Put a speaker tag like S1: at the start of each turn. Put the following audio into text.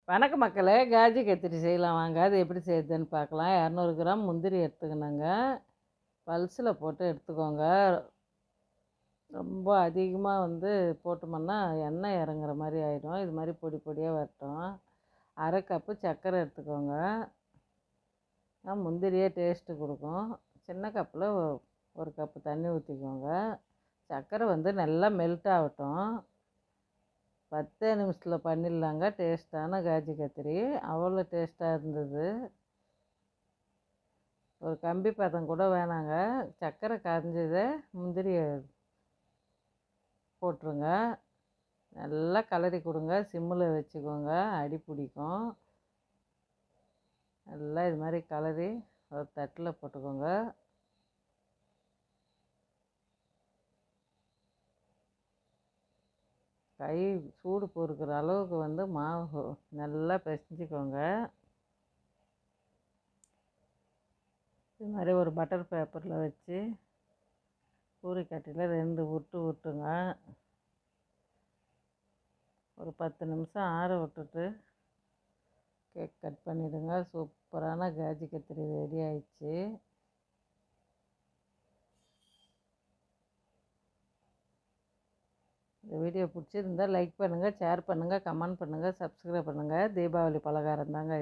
S1: வணக்க மக்களே! காஜு கத்திரி செய்யலாம் வாங்க. அது எப்படி செய்றதுன்னு பார்க்கலாம். 200 கிராம் முந்திரி எடுத்துக்கணுங்க. பல்ஸில் போட்டு எடுத்துக்கோங்க. ரொம்ப அதிகமா போட்டோம்னா, எண்ணெய் இறங்குற மாரி ஆயிடும். இது மாரி பொடி பொடியா வரட்டும். 1/2 கப்பு சர்க்கரை எடுத்துக்கோங்க. முந்திரியே டேஸ்ட்டு குடுக்கும். சின்ன கப்பில் 1 கப்பு தண்ணி ஊற்றிக்கோங்க. சர்க்கரை நல்லா மெல்ட் ஆகட்டும். 10 நிமிஷத்தில் பண்ணிடலாங்க டேஸ்ட்டான காஜு கத்திரி. அவ்வளோ டேஸ்ட்டாக இருந்தது. ஒரு கம்பி பதம் கூட வேணாங்க. சர்க்கரை கரைஞ்சதை முந்திரிய போட்டுருங்க. நல்லா கலரி கொடுங்க. சிம்மில் வச்சுக்கோங்க, அடி பிடிக்கும். நல்லா இது மாதிரி கலரி ஒரு தட்டில் போட்டுக்கோங்க. கை சூடு பொறுக்கிற அளவுக்கு மாவு நல்லா பிசைஞ்சிக்கோங்க. இது மாதிரி ஒரு பட்டர் பேப்பரில் வச்சு பூரிக்கட்டையில் 2 உருட்டு உருட்டுங்க. ஒரு 10 நிமிஷம் ஆற விட்டுட்டு கேக் கட் பண்ணிவிடுங்க. சூப்பரான காஜு கத்திரி ரெடி ஆயிடுச்சு. இந்த வீடியோ பிடிச்சிருந்தால் லைக் பண்ணுங்கள், ஷேர் பண்ணுங்கள், கமெண்ட் பண்ணுங்கள், சப்ஸ்கிரைப் பண்ணுங்கள். தீபாவளி பலகாரம் தாங்க இது.